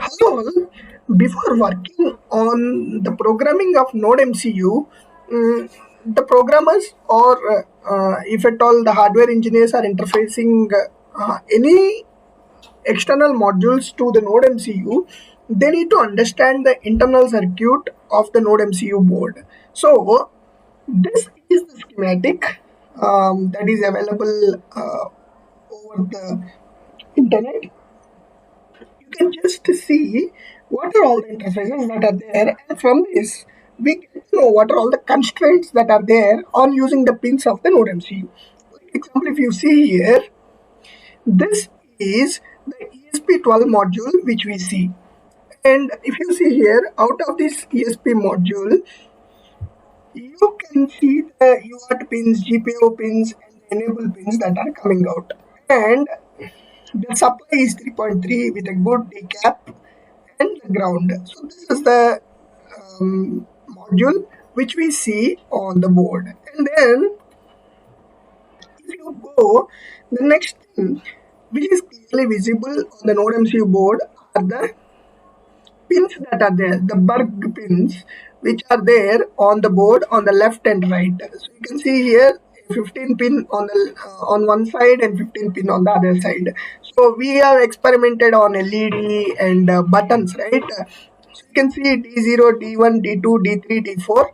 Hello, before working on the programming of NodeMCU, the programmers or if at all the hardware engineers are interfacing any external modules to the NodeMCU, they need to understand the internal circuit of the NodeMCU board. So this is the schematic that is available over the internet. You can just see what are all the interfaces that are there, and from this we get to know what are all the constraints that are there on using the pins of the node MCU. For example, if you see here, this is the ESP12 module which we see, and if you see here, out of this ESP module, you can see the UART pins, GPIO pins, and the enable pins that are coming out. And the supply is 3.3 with a good decap and the ground. So this is the module which we see on the board. And then if you go, the next thing which is clearly visible on the NodeMCU board are the pins that are there, the Berg pins which are there on the board on the left and right. So you can see here 15 pin on the on one side and 15 pin on the other side. So we have experimented on LED and buttons, right? So you can see D0, D1, D2, D3, D4,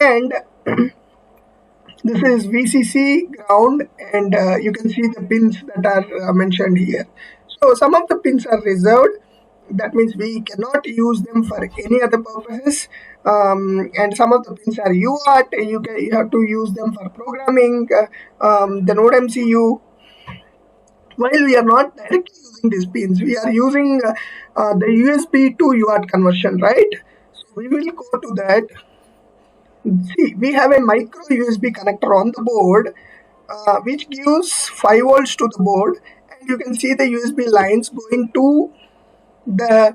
and this is VCC ground, and you can see the pins that are mentioned here. So some of the pins are reserved. That means we cannot use them for any other purposes. And some of the pins are UART. You have to use them for programming the Node MCU. While we are not directly using these pins, we are using the USB to UART conversion, right? So we will go to that. See, we have a micro USB connector on the board which gives 5 volts to the board, and you can see the USB lines going to the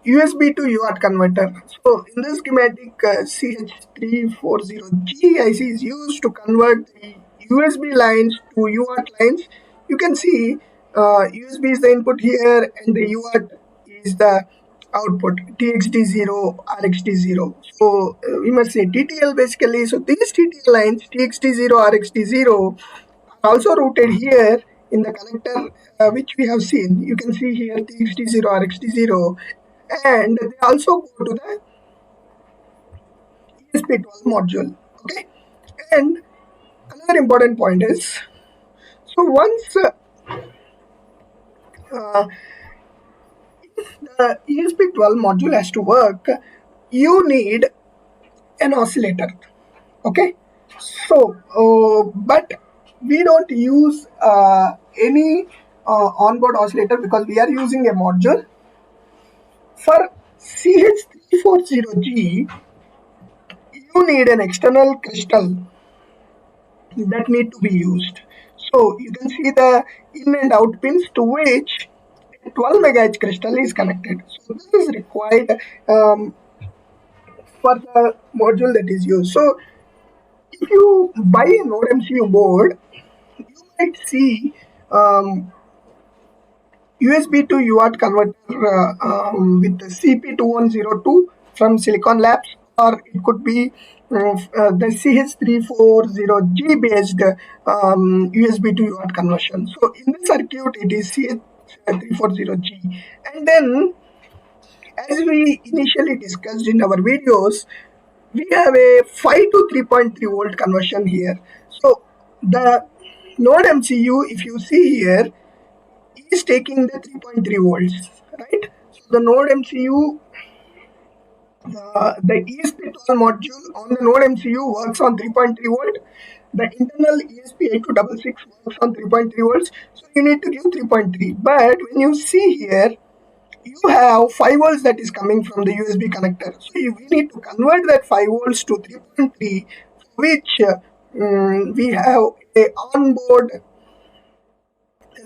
USB to UART converter. So in this schematic, CH340G IC is used to convert the USB lines to UART lines. You can see USB is the input here, and the UART is the output, TXD0, RXD0. So we must say TTL basically. So these TTL lines, TXD0, RXD0, are also routed here in the connector which we have seen. You can see here TXD0, RXD0, and they also go to the ESP12 module. Okay, and another important point is, so once the ESP12 module has to work, you need an oscillator. Okay, so but we don't use any onboard oscillator because we are using a module. For CH340G, you need an external crystal that need to be used. So you can see the in and out pins to which 12 MHz crystal is connected. So this is required for the module that is used. So if you buy a NodeMCU board, you might see USB to UART converter with the CP2102 from Silicon Labs, or it could be the CH340G based USB to UART conversion. So in the circuit, it is CH340G. And then, as we initially discussed in our videos, we have a 5 to 3.3 volt conversion here. So the node MCU, if you see here, is taking the 3.3 volts, right? So the node MCU, the ESP12 module on the node MCU works on 3.3 volt. The internal ESP8266 works on 3.3 volts. So you need to give 3.3. But when you see here, you have 5 volts that is coming from the USB connector. So we need to convert that 5 volts to 3.3, which we have a onboard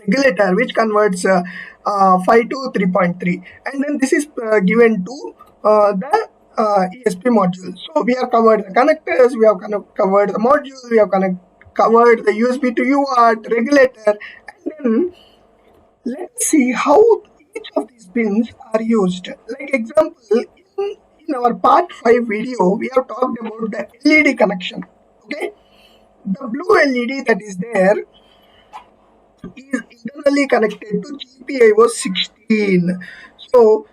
regulator which converts 5 to 3.3, and then this is given to the ESP module. So we have covered the connectors, we have covered the module, we have covered the USB to UART regulator, and then let's see how each of these pins are used. Like example, in our part 5 video, we have talked about the LED connection. Okay, the blue LED that is there is internally connected to GPIO 16. So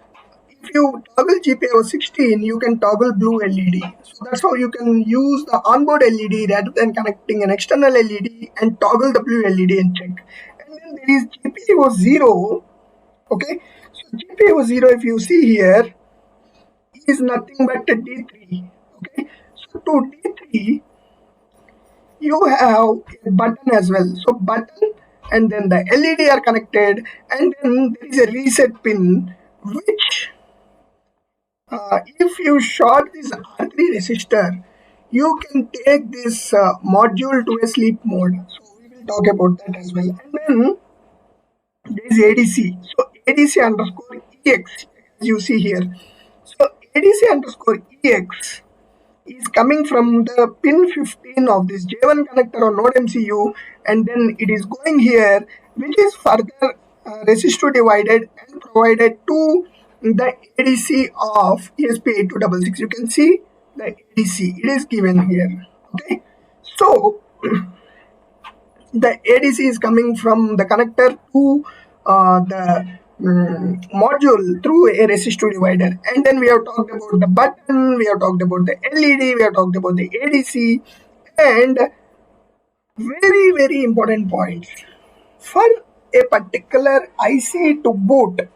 if you toggle GPIO 16, you can toggle blue LED. So that's how you can use the onboard LED rather than connecting an external LED and toggle the blue LED and check. And then there is GPIO 0. Okay, so GPIO 0, if you see here, is nothing but a D3. Okay, so to D3, you have a button as well. So button and then the LED are connected, and then there is a reset pin which if you short this R3 resistor, you can take this module to a sleep mode. So we will talk about that as well. And then there is ADC. So ADC underscore EX, as you see here. So ADC underscore EX is coming from the pin 15 of this J1 connector on NodeMCU, and then it is going here, which is further resistor divided and provided to the ADC of ESP8266. You can see the ADC, it is given here. Okay, so the ADC is coming from the connector to the module through a resistor divider. And then we have talked about the button, we have talked about the LED, we have talked about the ADC, and very, very important points. For a particular IC to boot,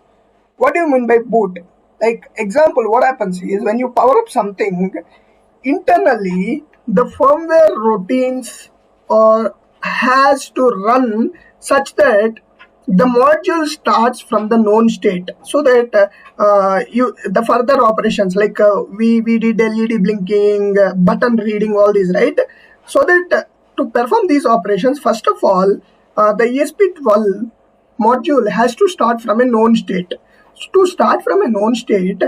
what do you mean by boot? Like example, what happens is when you power up something, internally the firmware routines or has to run such that the module starts from the known state, so that you the further operations like we did LED blinking, button reading, all these, right? So that to perform these operations, first of all, the ESP12 module has to start from a known state. To start from a known state,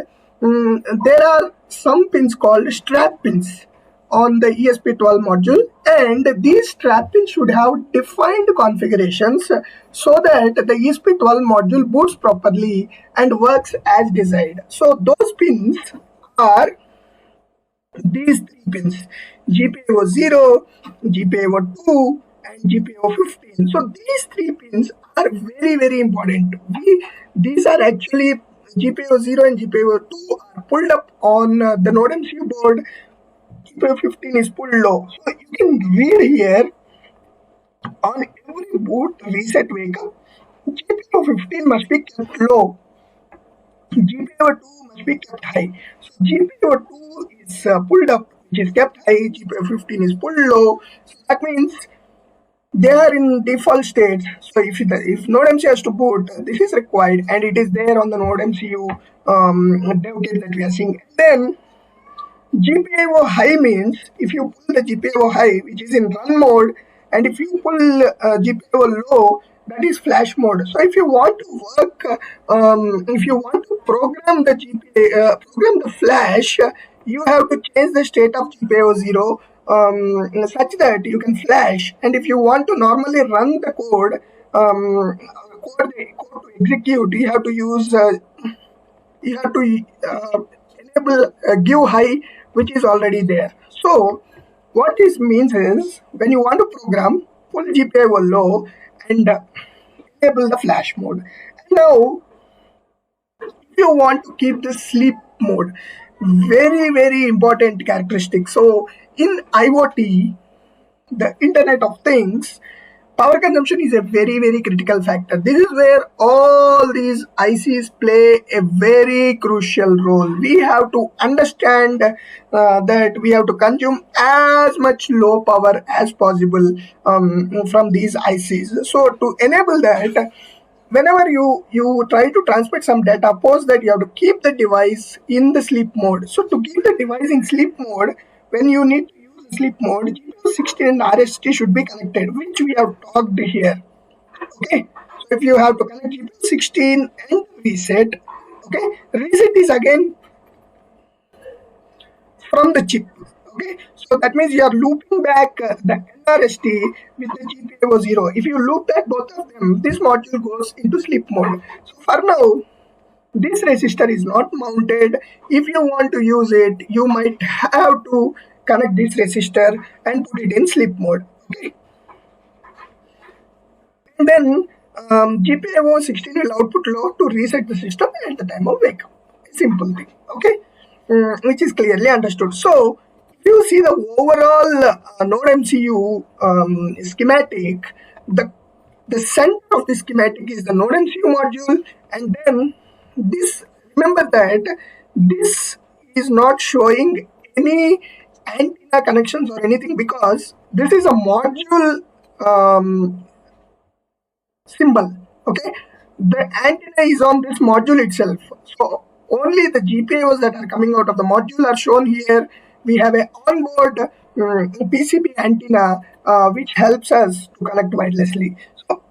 there are some pins called strap pins on the ESP12 module, and these strap pins should have defined configurations so that the ESP12 module boots properly and works as desired. So those pins are these three pins: GPIO 0, GPIO 2, and GPIO 15. So these three pins are very, very important. These are actually GPIO 0 and GPIO 2 are pulled up on the NodeMCU board. GPIO 15 is pulled low. So you can read here on every boot reset wake up, GPIO 15 must be kept low. GPIO 2 must be kept high. So GPIO 2 is pulled up, which is kept high. GPIO 15 is pulled low. So that means they are in default state. So if NodeMCU has to boot, this is required, and it is there on the NodeMCU dev kit that we are seeing. Then GPIO high means if you pull the GPIO high, which is in run mode, and if you pull GPIO low, that is flash mode. So if you want to work, if you want to program the program the flash, you have to change the state of GPIO 0 such that you can flash. And if you want to normally run the code, code to execute, you have to use enable give high, which is already there. So what this means is when you want to program, pull GPIO low and enable the flash mode. And now if you want to keep the sleep mode, very, very important characteristic. So in IoT, the Internet of Things, power consumption is a very, very critical factor. This is where all these ICs play a very crucial role. We have to understand that we have to consume as much low power as possible from these ICs. So to enable that, whenever you try to transmit some data, suppose that you have to keep the device in the sleep mode. So to keep the device in sleep mode, when you need to use the sleep mode, GPIO 16 and RST should be connected, which we have talked here. Okay, so if you have to connect GPIO 16 and reset, okay, reset is again from the chip. Okay, so that means you are looping back the NRST with the GPIO 0. If you loop back both of them, this module goes into sleep mode. So for now, This resistor is not mounted. If you want to use it, you might have to connect this resistor and put it in sleep mode. Okay. And then GPIO 16 will output low to reset the system at the time of wake up. Simple thing. Okay. Which is clearly understood. So, if you see the overall NodeMCU schematic, the the center of the schematic is the NodeMCU module, and then this, remember that this is not showing any antenna connections or anything, because this is a module symbol. Okay, the antenna is on this module itself, so only the GPIOs that are coming out of the module are shown here. We have a onboard PCB antenna which helps us to connect wirelessly. So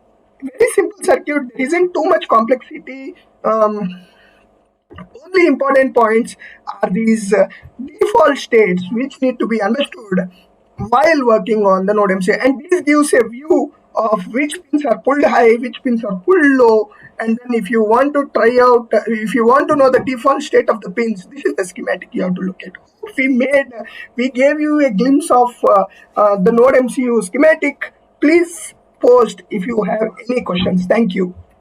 very simple circuit, there isn't too much complexity. Only important points are these default states which need to be understood while working on the NodeMCU, and this gives a view of which pins are pulled high, which pins are pulled low, and then if you want to try out, if you want to know the default state of the pins, this is the schematic you have to look at. We gave you a glimpse of the NodeMCU schematic. Please post if you have any questions. Thank you.